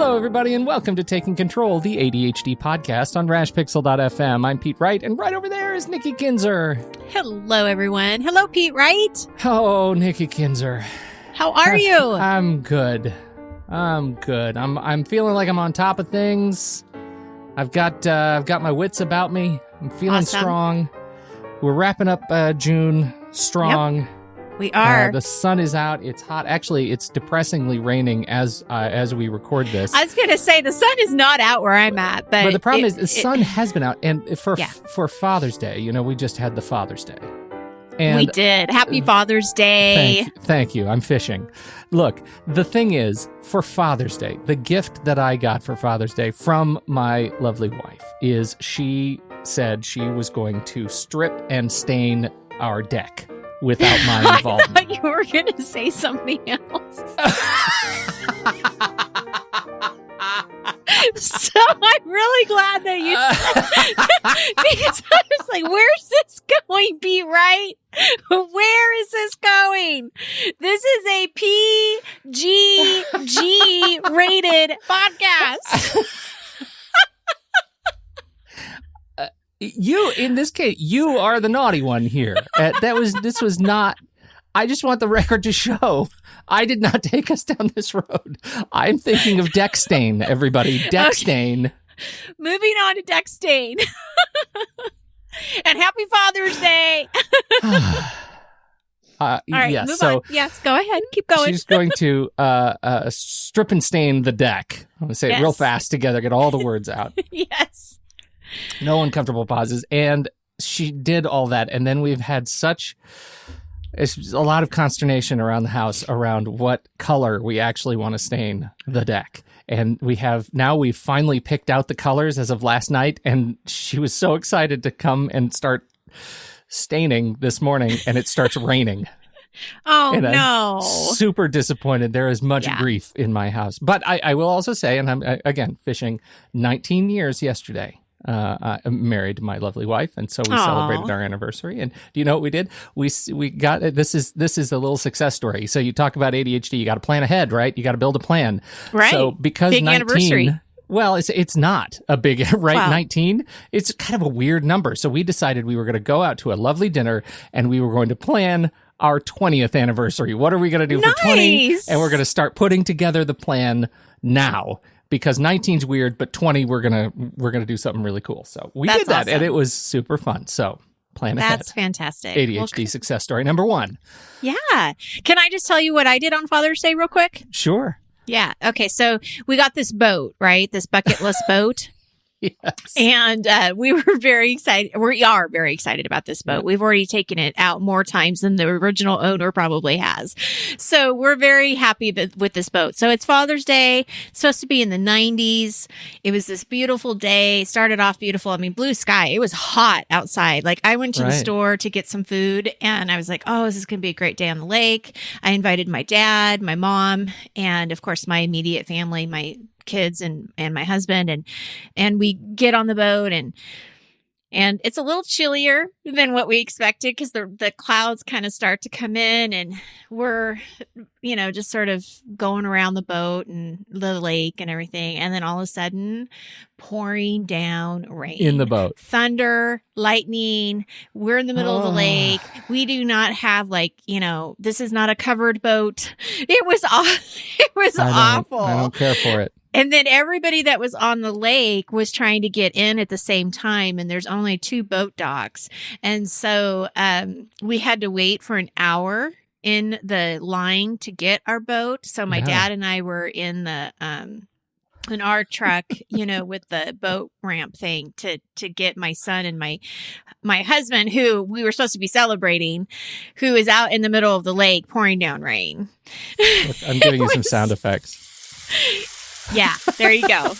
Hello, everybody, and welcome to Taking Control, the ADHD podcast on rashpixel.fm. I'm Pete Wright, and right over there is Nikki Kinzer. Hello, everyone. Hello, Pete Wright. Oh, Nikki Kinzer. How are you? I'm good. I'm feeling like I'm on top of things. I've got my wits about me. I'm feeling strong. We're wrapping up June strong. Yep. We are. The sun is out. It's hot. Actually, it's depressingly raining as we record this. I was going to say the sun is not out where I'm at, but the problem is the sun has been out, and for Father's Day, we just had the Father's Day. And we did. Happy Father's Day. Thank you. I'm fishing. Look, the thing is, for Father's Day, the gift that I got for Father's Day from my lovely wife is she said she was going to strip and stain our deck without my involvement. I thought you were going to say something else. So I'm really glad that you said because I was like, where's this going, Pete Wright? Where is this going? This is a PG rated podcast. You, in this case, you are the naughty one here. This was not. I just want the record to show I did not take us down this road. I'm thinking of deck stain, everybody. Deck stain. Moving on to deck stain. And happy Father's Day. All right, move on. Yes, go ahead. Keep going. She's going to strip and stain the deck. I'm going to say it real fast together, get all the words out. Yes. No uncomfortable pauses. And she did all that. And then we've had it's a lot of consternation around the house around what color we actually want to stain the deck. And we've finally picked out the colors as of last night. And she was so excited to come and start staining this morning, and it starts raining. Oh, and no. I'm super disappointed. There is much grief in my house. But I will also say, and I'm, again, fishing 19 years yesterday. I'm married to my lovely wife, and so we celebrated our anniversary. And do you know what we did? We got this is a little success story. So you talk about ADHD, you got to plan ahead, right? You got to build a plan, right? So because big 19, anniversary. Well, it's not a big right. Wow. 19, it's kind of a weird number. So we decided we were going to go out to a lovely dinner, and we were going to plan our 20th anniversary. What are we going to do for 20? And we're going to start putting together the plan now. Because 19's weird, but 20 we're gonna do something really cool. So we did that, and it was super fun. So plan ahead. That's fantastic. ADHD success story number 1. Yeah. Can I just tell you what I did on Father's Day real quick? Sure. Yeah. Okay. So we got this boat, right? This bucketless boat. Yes. And we were very excited. We are very excited about this boat. Yep. We've already taken it out more times than the original owner probably has. So we're very happy with this boat. So it's Father's Day. It's supposed to be in the 90s. It was this beautiful day. Started off beautiful. I mean, blue sky. It was hot outside. Like I went to the store to get some food, and I was like, oh, this is going to be a great day on the lake. I invited my dad, my mom, and of course my immediate family, my kids and my husband, and we get on the boat, and it's a little chillier than what we expected because the clouds kind of start to come in, and we're just sort of going around the boat and the lake and everything, and then all of a sudden pouring down rain in the boat, thunder, lightning. We're in the middle of the lake. We do not have this is not a covered boat. It was awful. I don't care for it. And then everybody that was on the lake was trying to get in at the same time, and there's only 2 boat docks. And so we had to wait for an hour in the line to get our boat. So my dad and I were in in our truck, with the boat ramp thing to get my son and my husband, who we were supposed to be celebrating, who is out in the middle of the lake pouring down rain. Look, I'm giving you some sound effects. Yeah, there you go.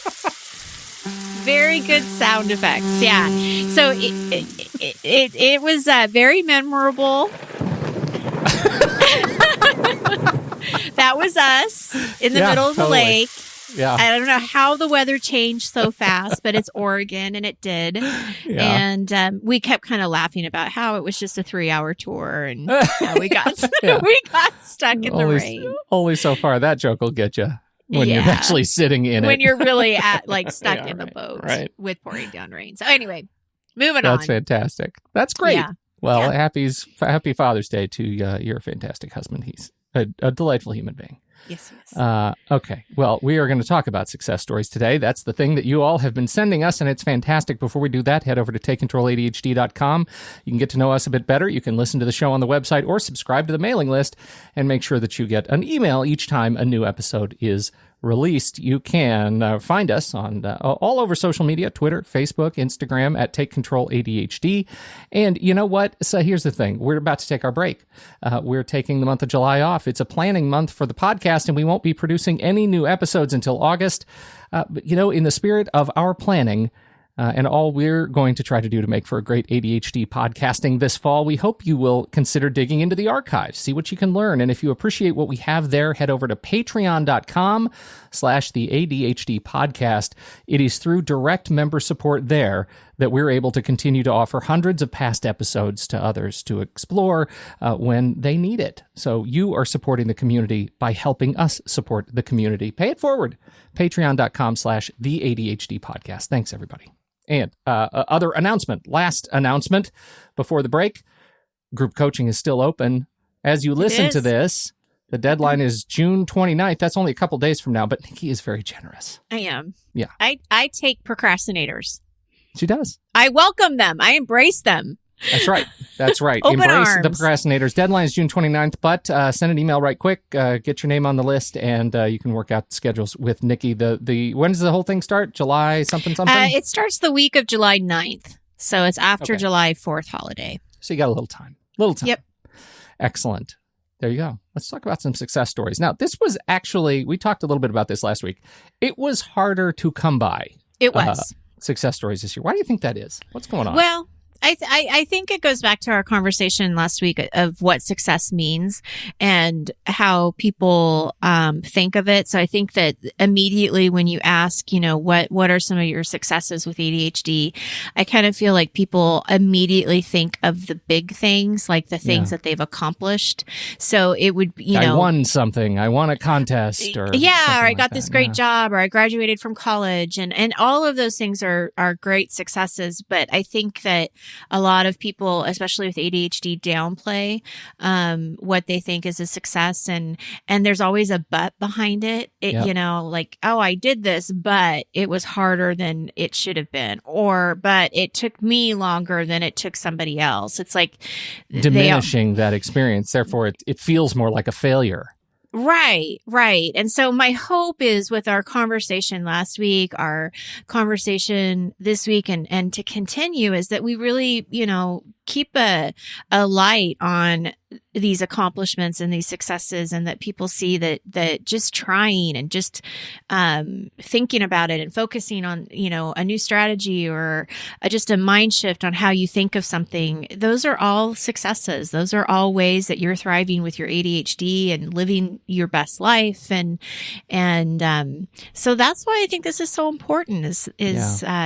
Very good sound effects. Yeah. So it was very memorable. That was us in the middle of the lake. Yeah. I don't know how the weather changed so fast, but it's Oregon, and it did. Yeah. And we kept kind of laughing about how it was just a 3-hour tour, and how we got we got stuck in the rain. Only so far that joke will get you. when you're actually sitting in it. When you're really stuck Yeah, in the right, boat right. with pouring down rain. So anyway, moving on. That's fantastic. That's great. Yeah. Well, happy Father's Day to your fantastic husband. He's a delightful human being. Yes, yes. Okay. Well, we are going to talk about success stories today. That's the thing that you all have been sending us, and it's fantastic. Before we do that, head over to takecontroladhd.com. You can get to know us a bit better. You can listen to the show on the website or subscribe to the mailing list and make sure that you get an email each time a new episode is released. You can find us on all over social media, Twitter, Facebook, Instagram at Take Control ADHD. And you know what? So here's the thing. We're about to take our break. We're taking the month of July off. It's a planning month for the podcast, and we won't be producing any new episodes until August. But, in the spirit of our planning, and all we're going to try to do to make for a great ADHD podcasting this fall, we hope you will consider digging into the archives, see what you can learn. And if you appreciate what we have there, head over to patreon.com/the ADHD podcast. It is through direct member support there that we're able to continue to offer hundreds of past episodes to others to explore when they need it. So you are supporting the community by helping us support the community. Pay it forward. Patreon.com/the ADHD podcast. Thanks, everybody. And last announcement before the break, group coaching is still open. As you listen to this, the deadline is June 29th. That's only a couple days from now, but Nikki is very generous. I am. Yeah. I take procrastinators. She does. I welcome them. I embrace them. That's right. That's right. Open Embrace arms. the procrastinators. Deadline is June 29th, but send an email right quick. Get your name on the list, and you can work out schedules with Nikki. When does the whole thing start? July something? It starts the week of July 9th. So it's after July 4th holiday. So you got a little time. Yep. Excellent. There you go. Let's talk about some success stories. Now, this was actually, we talked a little bit about this last week. It was harder to come by. It was. Success stories this year. Why do you think that is? What's going on? Well, I think it goes back to our conversation last week of what success means and how people think of it. So I think that immediately when you ask, what are some of your successes with ADHD, I kind of feel like people immediately think of the big things, like the things that they've accomplished. So it would, I won something. I won a contest, or I got like this that. great job, or I graduated from college, and all of those things are great successes. But I think that a lot of people, especially with ADHD, downplay what they think is a success, and there's always a but behind it. Like, oh, I did this, but it was harder than it should have been, but it took me longer than it took somebody else. It's like diminishing that experience. Therefore, it feels more like a failure. Right. And so my hope is with our conversation last week, our conversation this week, and to continue, is that we really, keep a light on these accomplishments and these successes, and that people see that just trying and just thinking about it and focusing on, a new strategy or just a mind shift on how you think of something, those are all successes. Those are all ways that you're thriving with your ADHD and living your best life. And so that's why I think this is so important is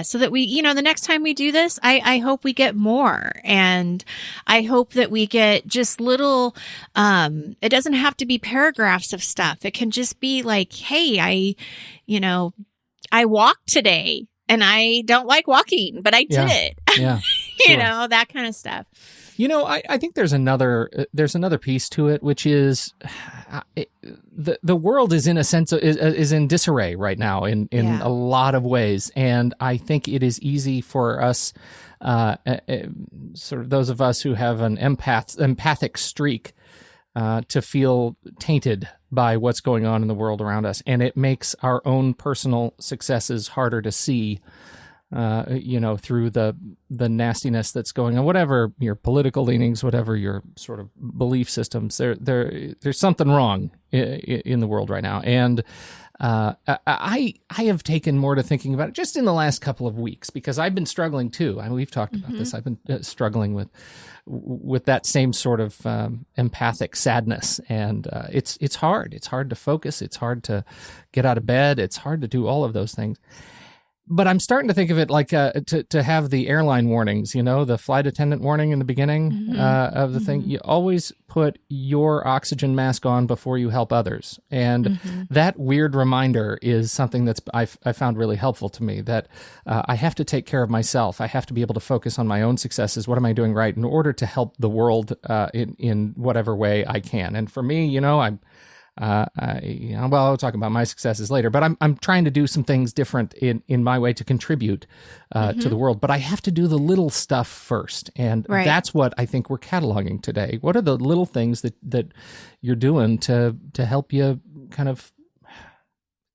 so that we, the next time we do this, I hope we get more. And I hope that we get just little, it doesn't have to be paragraphs of stuff. It can just be like, hey, I walked today and I don't like walking, but I did it. Yeah. Sure. That kind of stuff. I think there's another piece to it, which is the world is in a sense is in disarray right now in a lot of ways, and I think it is easy for us, sort of those of us who have an empathic streak, to feel tainted by what's going on in the world around us, and it makes our own personal successes harder to see. Through the nastiness that's going on, whatever your political leanings, whatever your sort of belief systems, there's something wrong in the world right now. And I have taken more to thinking about it just in the last couple of weeks, because I've been struggling too. I mean, we've talked about this. I've been struggling with that same sort of empathic sadness, and it's hard. It's hard to focus. It's hard to get out of bed. It's hard to do all of those things. But I'm starting to think of it like to have the airline warnings, the flight attendant warning in the beginning of the thing. You always put your oxygen mask on before you help others. And that weird reminder is something that's I found really helpful to me, that I have to take care of myself. I have to be able to focus on my own successes. What am I doing right in order to help the world in whatever way I can? And for me, I'll talk about my successes later, but I'm trying to do some things different in my way to contribute to the world. But I have to do the little stuff first, and that's what I think we're cataloging today. What are the little things that you're doing to help you kind of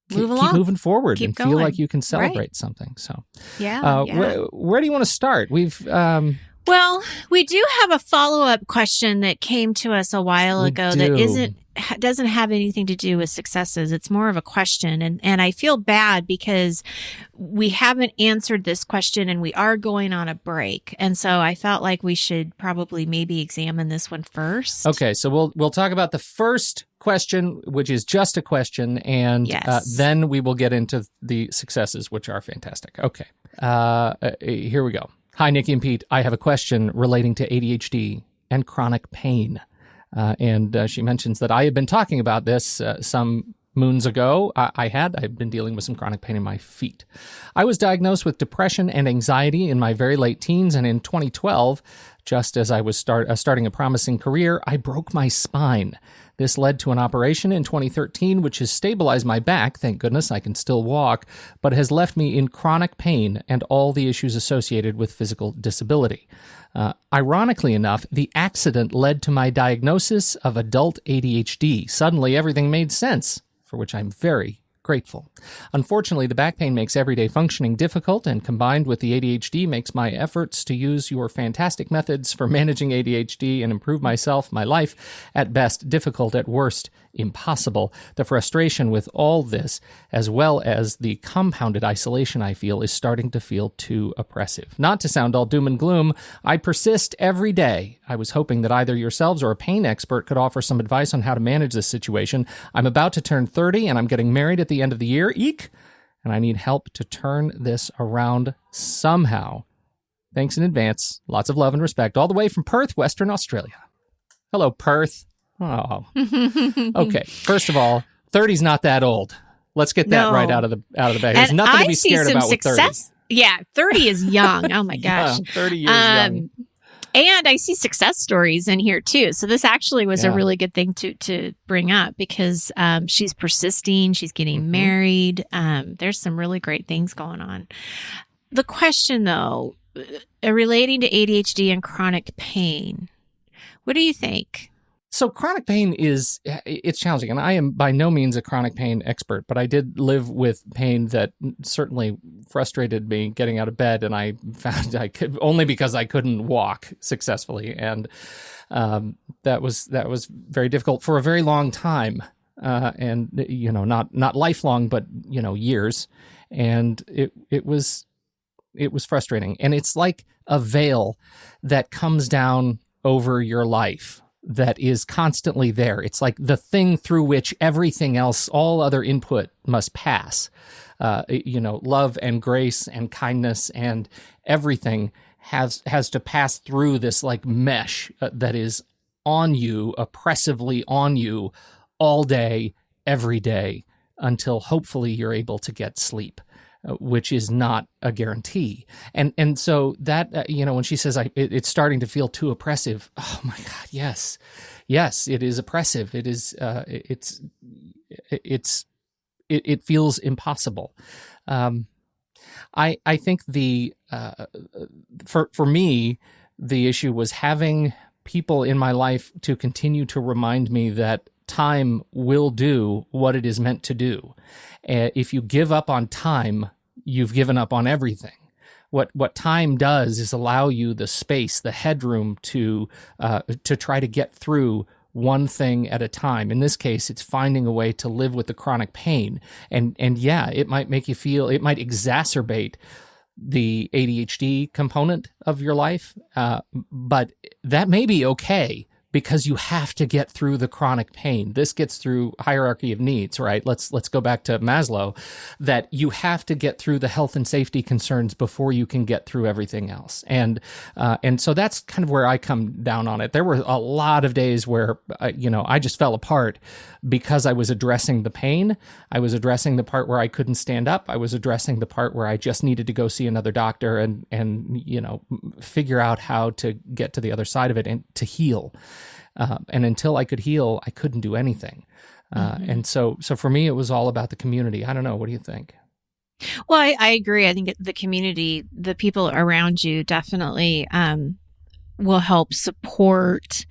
keep moving forward and feel like you can celebrate something? So, where do you want to start? Well, we do have a follow-up question that came to us a while ago that doesn't have anything to do with successes. It's more of a question. And I feel bad because we haven't answered this question and we are going on a break. And so I felt like we should probably maybe examine this one first. Okay. So we'll talk about the first question, which is just a question. And then we will get into the successes, which are fantastic. Okay. Here we go. Hi, Nikki and Pete. I have a question relating to ADHD and chronic pain. And she mentions that I had been talking about this some moons ago. I've been dealing with some chronic pain in my feet. I was diagnosed with depression and anxiety in my very late teens, and in 2012, just as I was starting a promising career, I broke my spine. This led to an operation in 2013, which has stabilized my back, thank goodness I can still walk, but has left me in chronic pain and all the issues associated with physical disability. Ironically enough, the accident led to my diagnosis of adult ADHD. Suddenly, everything made sense, for which I'm very grateful. Unfortunately, the back pain makes everyday functioning difficult, and combined with the ADHD makes my efforts to use your fantastic methods for managing ADHD and improve my life, at best difficult, at worst impossible. The frustration with all this, as well as the compounded isolation I feel, is starting to feel too oppressive. Not to sound all doom and gloom, I persist every day. I was hoping that either yourselves or a pain expert could offer some advice on how to manage this situation. I'm about to turn 30 and I'm getting married at the end of the year. Eek! And I need help to turn this around somehow. Thanks in advance. Lots of love and respect, all the way from Perth, Western Australia. Hello, Perth. Oh. Okay. First of all, 30's not that old. Let's get that right out of the bag. There's nothing to be scared about with 30. Yeah, 30 is young. Oh my gosh. Yeah, 30 years young. And I see success stories in here too. So this actually was a really good thing to bring up because she's persisting. She's getting married. There's some really great things going on. The question though, relating to ADHD and chronic pain, what do you think? So chronic pain it's challenging, and I am by no means a chronic pain expert, but I did live with pain that certainly frustrated me getting out of bed, and I found I could only because I couldn't walk successfully, and that was very difficult for a very long time, and not lifelong, but years, and it was frustrating, and it's like a veil that comes down over your life that is constantly there. It's like the thing through which everything else, all other input must pass. Love and grace and kindness and everything has to pass through this like mesh that is on you, oppressively on you all day, every day, until hopefully you're able to get sleep, which is not a guarantee. And so that, when she says it's starting to feel too oppressive, oh my God, yes, it is oppressive. It is, it feels impossible. I think for me, the issue was having people in my life to continue to remind me that time will do what it is meant to do. If you give up on time, you've given up on everything. What time does is allow you the space, the headroom to try to get through one thing at a time. In this case, it's finding a way to live with the chronic pain. And yeah, it might make you feel, it might exacerbate the ADHD component of your life, but that may be okay because you have to get through the chronic pain. This gets through hierarchy of needs, right? Let's go back to Maslow, that you have to get through the health and safety concerns before you can get through everything else. And so that's kind of where I come down on it. There were a lot of days where, I just fell apart because I was addressing the pain. I was addressing the part where I couldn't stand up. I was addressing the part where I just needed to go see another doctor and figure out how to get to the other side of it and to heal. And until I could heal, I couldn't do anything. And so for me, it was all about the community. I don't know. What do you think? Well, I agree. I think the community, the people around you definitely will help support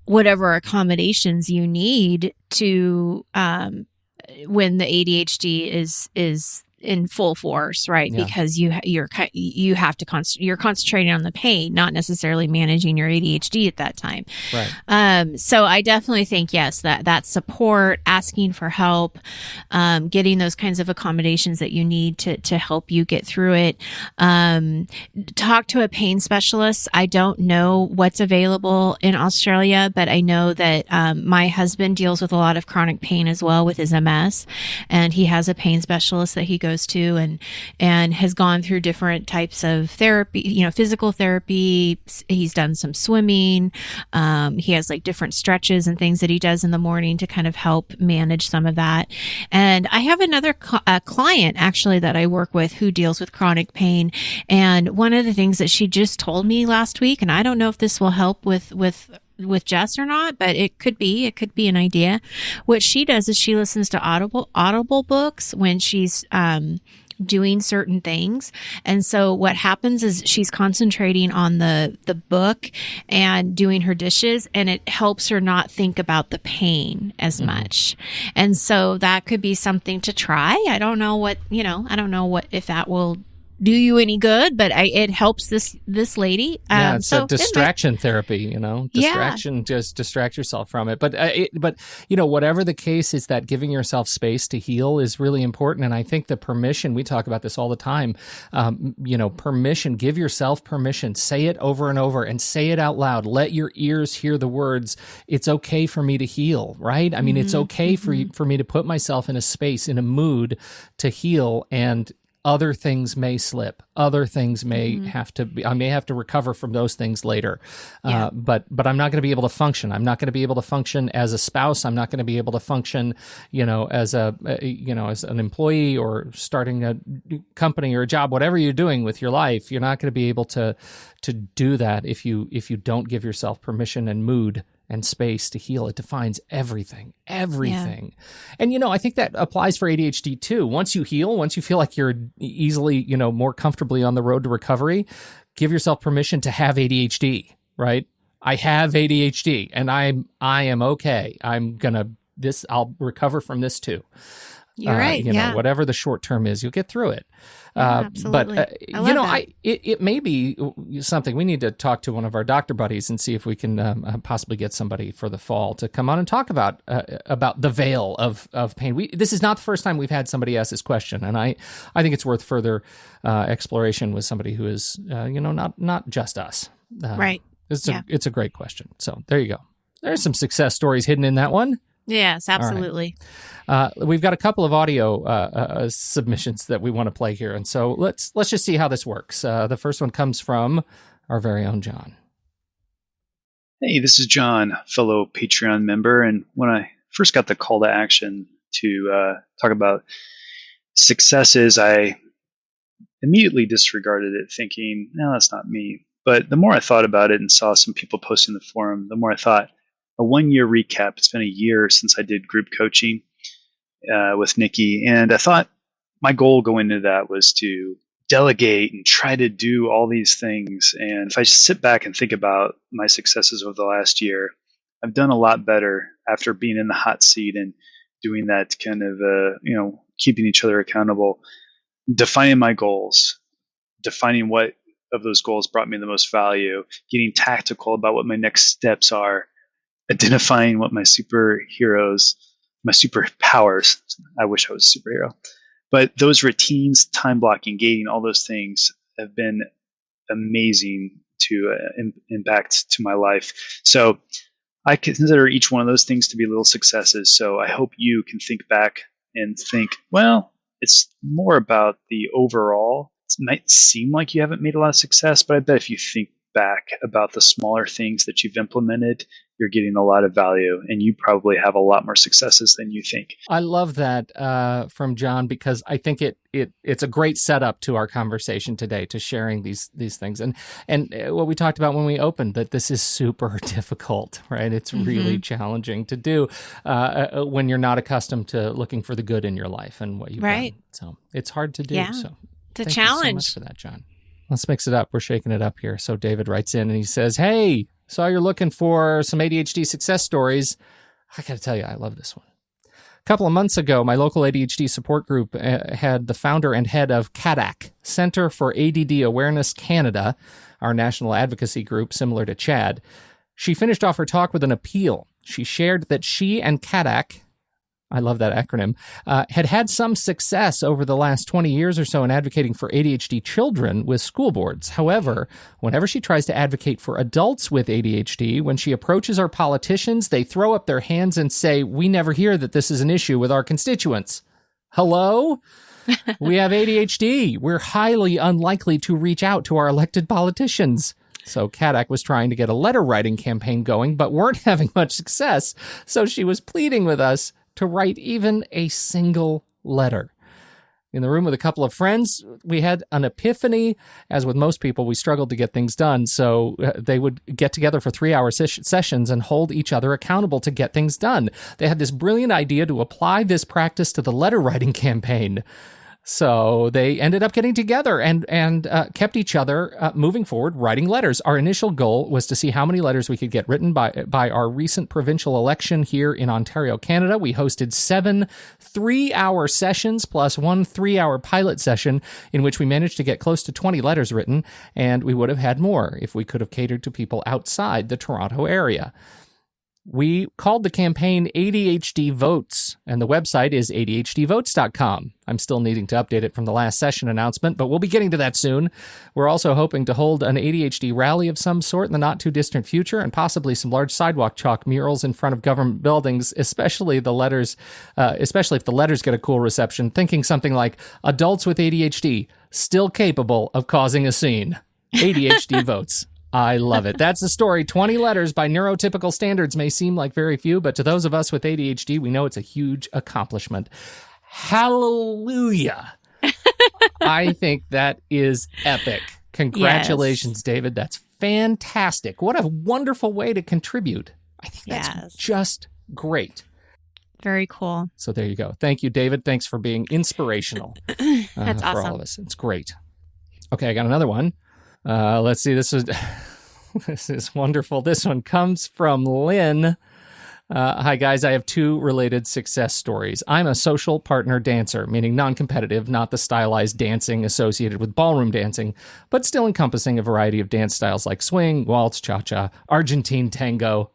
whatever accommodations you need to when the ADHD is in full force, right? Yeah. Because you have to you're concentrating on the pain, not necessarily managing your ADHD at that time. Right. So I definitely think, yes, that support, asking for help, getting those kinds of accommodations that you need to help you get through it. Talk to a pain specialist. I don't know what's available in Australia, but I know that my husband deals with a lot of chronic pain as well with his MS, and he has a pain specialist that he goes to and has gone through different types of therapy, physical therapy. He's done some swimming. He has like different stretches and things that he does in the morning to kind of help manage some of that. And I have another client actually that I work with who deals with chronic pain. And one of the things that she just told me last week, and I don't know if this will help with Jess or not, but it could be an idea. What she does is she listens to audible books when she's doing certain things. And so what happens is she's concentrating on the book and doing her dishes, and it helps her not think about the pain as much. And so that could be something to try. I don't know if that will do you any good, but it helps this lady. It's a distraction therapy, distraction, just distract yourself from it. But whatever the case is, that giving yourself space to heal is really important. And I think the permission, we talk about this all the time, permission, give yourself permission, say it over and over and say it out loud. Let your ears hear the words, it's okay for me to heal, right? I mean, it's okay for me to put myself in a space, in a mood to heal, and other things may slip. Other things may have to be, I may have to recover from those things later. But I'm not going to be able to function. I'm not going to be able to function as a spouse. I'm not going to be able to function, as as an employee or starting a company or a job, whatever you're doing with your life. You're not going to be able to do that if you don't give yourself permission and mood and space to heal. It defines everything. Yeah. And, I think that applies for ADHD too. Once you heal, once you feel like you're easily, more comfortably on the road to recovery, give yourself permission to have ADHD, right? I have ADHD and I am okay. I'll recover from this too. You're right. Whatever the short term is, you'll get through it. Absolutely. But it may be something we need to talk to one of our doctor buddies and see if we can possibly get somebody for the fall to come on and talk about the veil of pain. This is not the first time we've had somebody ask this question, and I think it's worth further exploration with somebody who is not just us. Right. It's a great question. So there you go. There's some success stories hidden in that one. Yes, absolutely. We've got a couple of audio submissions that we want to play here, and so let's just see how this works. The first one comes from our very own John. Hey, this is John, fellow Patreon member, and when I first got the call to action to talk about successes, I immediately disregarded it, thinking, no, that's not me. But the more I thought about it and saw some people posting the forum, the more I thought, a 1-year recap. It's been a year since I did group coaching with Nikki. And I thought my goal going into that was to delegate and try to do all these things. And if I just sit back and think about my successes over the last year, I've done a lot better after being in the hot seat and doing that kind of, keeping each other accountable, defining my goals, defining what of those goals brought me the most value, getting tactical about what my next steps are, identifying what my superpowers, I wish I was a superhero, but those routines, time blocking, gating, all those things have been amazing to impact to my life. So I consider each one of those things to be little successes. So I hope you can think back and think, well, it's more about the overall. It might seem like you haven't made a lot of success, but I bet if you think back about the smaller things that you've implemented, you're getting a lot of value, and you probably have a lot more successes than you think. I love that from John, because I think it's a great setup to our conversation today, to sharing these things, and what we talked about when we opened, that this is super difficult, right? It's really challenging to do when you're not accustomed to looking for the good in your life and what you've done. So it's hard to do. Yeah. So It's a thank challenge. you so much for that, John. Let's mix it up. We're shaking it up here. So David writes in and he says, "Hey, saw you're looking for some ADHD success stories. I got to tell you, I love this one. A couple of months ago, my local ADHD support group had the founder and head of CADAC, Center for ADD Awareness Canada, our national advocacy group similar to CHAD. She finished off her talk with an appeal. She shared that she and CADAC, I love that acronym, had some success over the last 20 years or so in advocating for ADHD children with school boards. However, whenever she tries to advocate for adults with ADHD, when she approaches our politicians, they throw up their hands and say, 'We never hear that this is an issue with our constituents.' Hello? We have ADHD. We're highly unlikely to reach out to our elected politicians." So CADAC was trying to get a letter writing campaign going, but weren't having much success. So she was pleading with us to write even a single letter. In the room with a couple of friends, we had an epiphany. As with most people, we struggled to get things done. So they would get together for 3-hour sessions and hold each other accountable to get things done. They had this brilliant idea to apply this practice to the letter writing campaign. So they ended up getting together and kept each other moving forward, writing letters. Our initial goal was to see how many letters we could get written by our recent provincial election here in Ontario, Canada. We hosted 7 3-hour sessions plus 1 3-hour pilot session in which we managed to get close to 20 letters written, and we would have had more if we could have catered to people outside the Toronto area. We called the campaign ADHD Votes, and the website is adhdvotes.com. I'm still needing to update it from the last session announcement, but we'll be getting to that soon. We're also hoping to hold an ADHD rally of some sort in the not-too-distant future, and possibly some large sidewalk chalk murals in front of government buildings, especially if the letters get a cool reception, thinking something like, "Adults with ADHD, still capable of causing a scene. ADHD Votes." I love it. That's the story. 20 letters by neurotypical standards may seem like very few, but to those of us with ADHD, we know it's a huge accomplishment. Hallelujah. I think that is epic. Congratulations, David. That's fantastic. What a wonderful way to contribute. I think that's just great. Very cool. So there you go. Thank you, David. Thanks for being inspirational That's awesome. for all of us. It's great. Okay, I got another one. Let's see. This is wonderful. This one comes from Lynn. Hi, guys. I have 2 related success stories. I'm a social partner dancer, meaning non-competitive, not the stylized dancing associated with ballroom dancing, but still encompassing a variety of dance styles like swing, waltz, cha-cha, Argentine tango.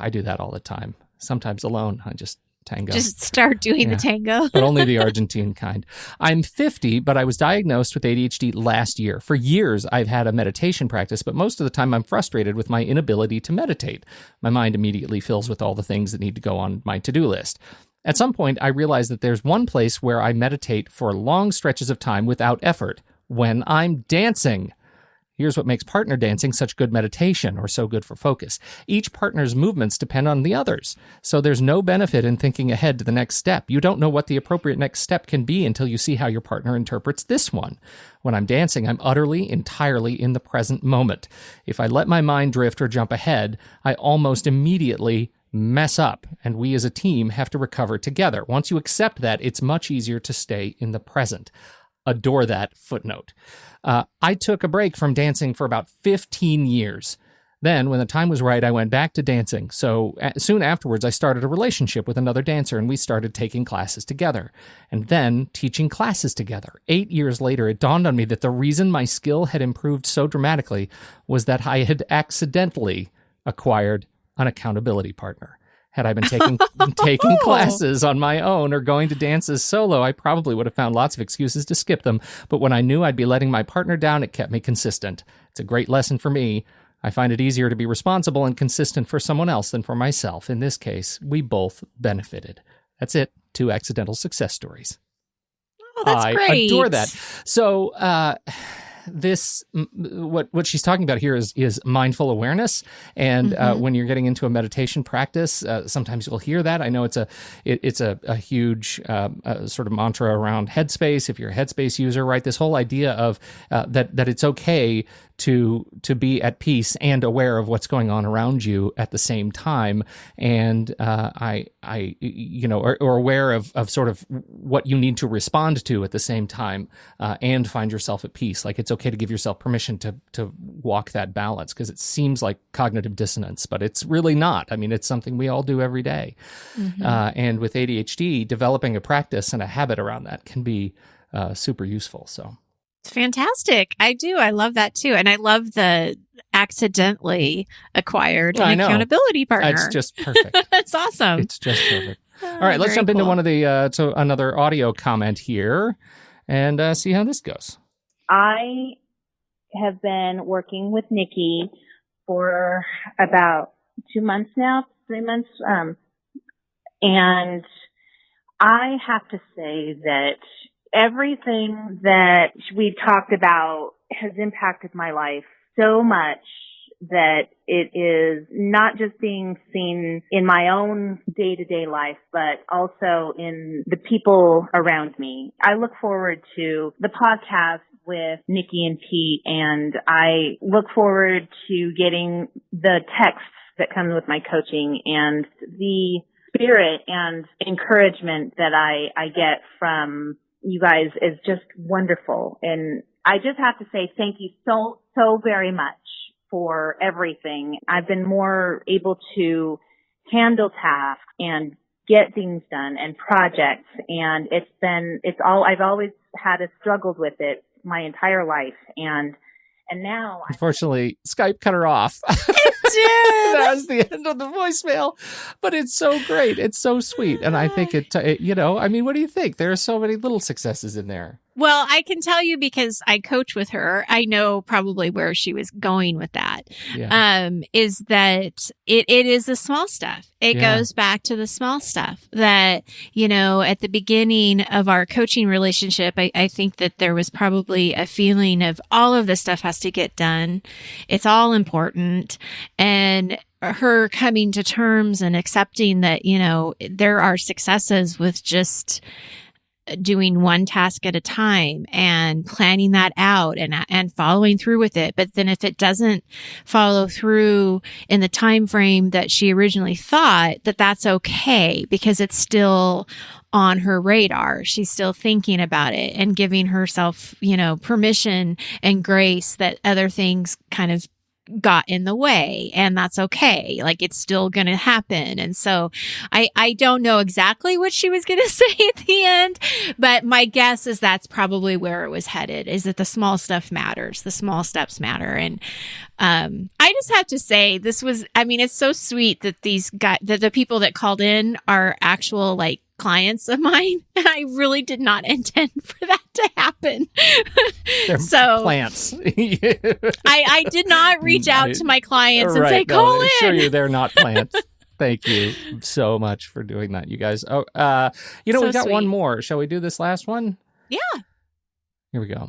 I do that all the time. Sometimes alone. I just tango. Just start doing the tango. But only the Argentine kind. I'm 50, but I was diagnosed with ADHD last year. For years, I've had a meditation practice, but most of the time I'm frustrated with my inability to meditate. My mind immediately fills with all the things that need to go on my to-do list. At some point, I realized that there's one place where I meditate for long stretches of time without effort, when I'm dancing. Here's what makes partner dancing such good meditation, or so good for focus. Each partner's movements depend on the others, so there's no benefit in thinking ahead to the next step. You don't know what the appropriate next step can be until you see how your partner interprets this one. When I'm dancing, I'm utterly, entirely in the present moment. If I let my mind drift or jump ahead, I almost immediately mess up, and we as a team have to recover together. Once you accept that, it's much easier to stay in the present. Adore that footnote. I took a break from dancing for about 15 years. Then, when the time was right, I went back to dancing. So soon afterwards, I started a relationship with another dancer, and we started taking classes together, and then teaching classes together. 8 years later, it dawned on me that the reason my skill had improved so dramatically was that I had accidentally acquired an accountability partner. Had I been taking classes on my own or going to dances solo, I probably would have found lots of excuses to skip them. But when I knew I'd be letting my partner down, it kept me consistent. It's a great lesson for me. I find it easier to be responsible and consistent for someone else than for myself. In this case, we both benefited. That's it. 2 accidental success stories. Oh, that's great. I adore that. So, what she's talking about here is mindful awareness, and when you're getting into a meditation practice, sometimes you'll hear that. I know it's a huge sort of mantra around Headspace. If you're a Headspace user, right, this whole idea of that it's okay to be at peace and aware of what's going on around you at the same time, and or aware of sort of what you need to respond to at the same time, and find yourself at peace. Like, it's okay to give yourself permission to walk that balance, because it seems like cognitive dissonance, but it's really not. I mean, it's something we all do every day. And with ADHD, developing a practice and a habit around that can be super useful. So. It's fantastic. I do. I love that too. And I love the accidentally acquired an accountability partner. It's just perfect. That's awesome. It's just perfect. All right, let's jump into one of the to another audio comment here and see how this goes. I have been working with Nikki for about 2 months now, 3 months. And I have to say that everything that we've talked about has impacted my life so much that it is not just being seen in my own day-to-day life, but also in the people around me. I look forward to the podcast with Nikki and Pete, and I look forward to getting the texts that come with my coaching, and the spirit and encouragement that I get from you guys is just wonderful. And I just have to say thank you so very much for everything. I've been more able to handle tasks and get things done and projects. And I've always struggled with it my entire life. And now, unfortunately, Skype cut her off. It did. That was the end of the voicemail, but it's so great. It's so sweet. And I think it I mean, what do you think? There are so many little successes in there. Well, I can tell you because I coach with her. I know probably where she was going with that. Yeah. Is that it is the small stuff. It goes back to the small stuff that, at the beginning of our coaching relationship, I think that there was probably a feeling of all of this stuff has to get done. It's all important. And her coming to terms and accepting that, there are successes with just doing one task at a time and planning that out and following through with it. But then if it doesn't follow through in the time frame that she originally thought, that's okay, because it's still on her radar. She's still thinking about it and giving herself, permission and grace that other things kind of got in the way, and that's okay. Like, it's still going to happen. And so I don't know exactly what she was going to say at the end, but my guess is that's probably where it was headed, is that the small stuff matters. The small steps matter. And I just have to say, it's so sweet that these guys, that the people that called in are actual clients of mine. I really did not intend for that to happen. They're plants. I did not reach out to my clients and say, call in. I assure you, they're not plants. Thank you so much for doing that, you guys. Oh, we've got one more. Shall we do this last one? Yeah. Here we go.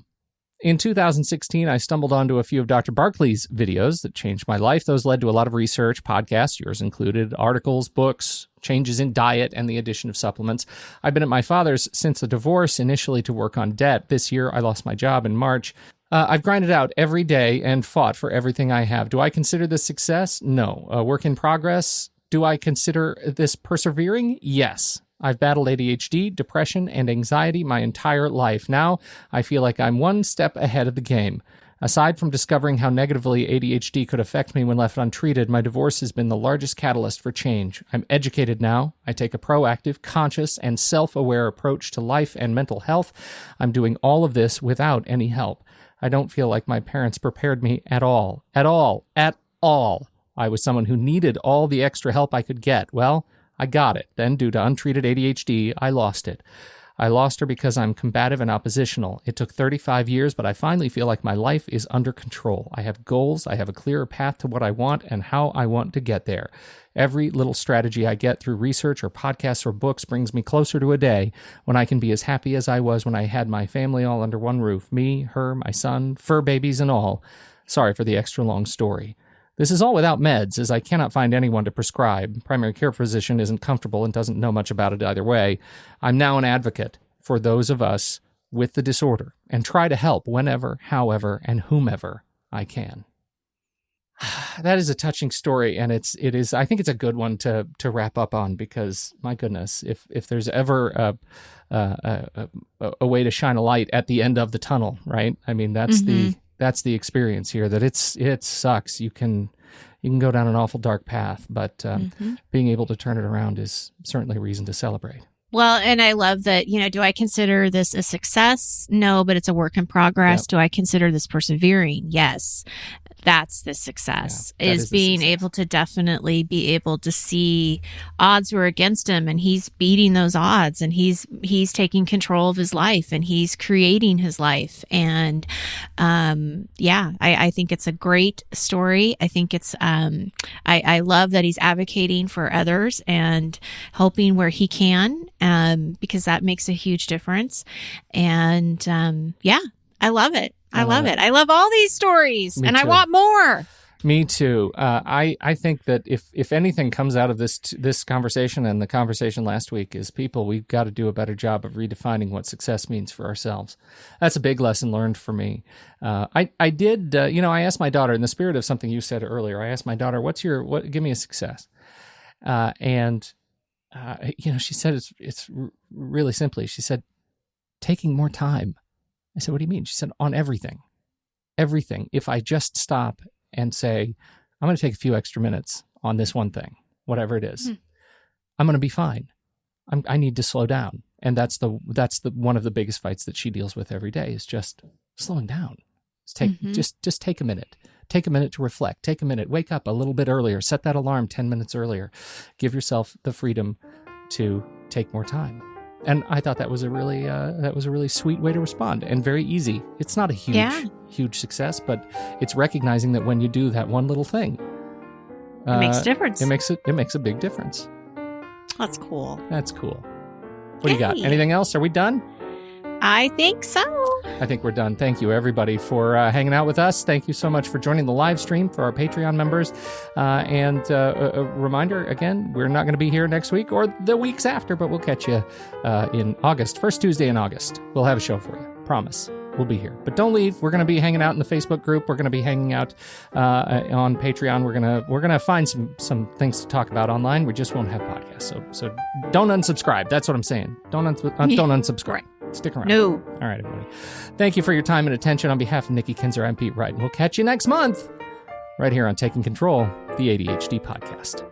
In 2016, I stumbled onto a few of Dr. Barkley's videos that changed my life. Those led to a lot of research, podcasts, yours included, articles, books, changes in diet, and the addition of supplements. I've been at my father's since the divorce, initially to work on debt. This year, I lost my job in March. I've grinded out every day and fought for everything I have. Do I consider this success? No. A work in progress? Do I consider this persevering? Yes. I've battled ADHD, depression, and anxiety my entire life. Now, I feel like I'm one step ahead of the game. Aside from discovering how negatively ADHD could affect me when left untreated, my divorce has been the largest catalyst for change. I'm educated now. I take a proactive, conscious, and self-aware approach to life and mental health. I'm doing all of this without any help. I don't feel like my parents prepared me at all. At all. At all. I was someone who needed all the extra help I could get. Well, I got it. Then, due to untreated ADHD, I lost it. I lost her because I'm combative and oppositional. It took 35 years, but I finally feel like my life is under control. I have goals. I have a clearer path to what I want and how I want to get there. Every little strategy I get through research or podcasts or books brings me closer to a day when I can be as happy as I was when I had my family all under one roof. Me, her, my son, fur babies and all. Sorry for the extra long story. This is all without meds, as I cannot find anyone to prescribe. Primary care physician isn't comfortable and doesn't know much about it either way. I'm now an advocate for those of us with the disorder and try to help whenever, however, and whomever I can. That is a touching story, and it is. I think it's a good one to wrap up on, because my goodness, if there's ever a way to shine a light at the end of the tunnel, right? I mean, that's that's the experience here. That it sucks. You can go down an awful dark path, but being able to turn it around is certainly a reason to celebrate. Well, and I love that, do I consider this a success? No, but it's a work in progress. Yep. Do I consider this persevering? Yes. That's the success, is being able to definitely be able to see odds were against him, and he's beating those odds, and he's taking control of his life, and he's creating his life. And, I think it's a great story. I think it's, I love that he's advocating for others and helping where he can, because that makes a huge difference. And, I love it. I love it. I love all these stories, and I want more. Me too. I think that if anything comes out of this conversation and the conversation last week is we've got to do a better job of redefining what success means for ourselves. That's a big lesson learned for me. I asked my daughter, in the spirit of something you said earlier, I asked my daughter, give me a success. She said it's really simply, she said, taking more time. I said, what do you mean? She said, on everything. Everything. If I just stop and say, I'm going to take a few extra minutes on this one thing, whatever it is, I'm going to be fine. I need to slow down. And that's the one of the biggest fights that she deals with every day, is just slowing down. Just take a minute. Take a minute to reflect. Take a minute. Wake up a little bit earlier. Set that alarm 10 minutes earlier. Give yourself the freedom to take more time. And I thought that was a really sweet way to respond, and very easy. It's not a huge success, but it's recognizing that when you do that one little thing, it makes a difference. It makes a big difference. That's cool. What do you got? Anything else? Are we done? I think so. I think we're done. Thank you, everybody, for hanging out with us. Thank you so much for joining the live stream for our Patreon members. And a reminder, again, we're not going to be here next week or the weeks after, but we'll catch you in August. First Tuesday in August. We'll have a show for you. Promise. We'll be here. But don't leave. We're going to be hanging out in the Facebook group. We're going to be hanging out on Patreon. We're gonna find some things to talk about online. We just won't have podcasts. So don't unsubscribe. That's what I'm saying. Don't unsubscribe. Right. Stick around. No. All right, everybody. Thank you for your time and attention. On behalf of Nikki Kinzer, I'm Pete Wright, and we'll catch you next month right here on Taking Control, the ADHD podcast.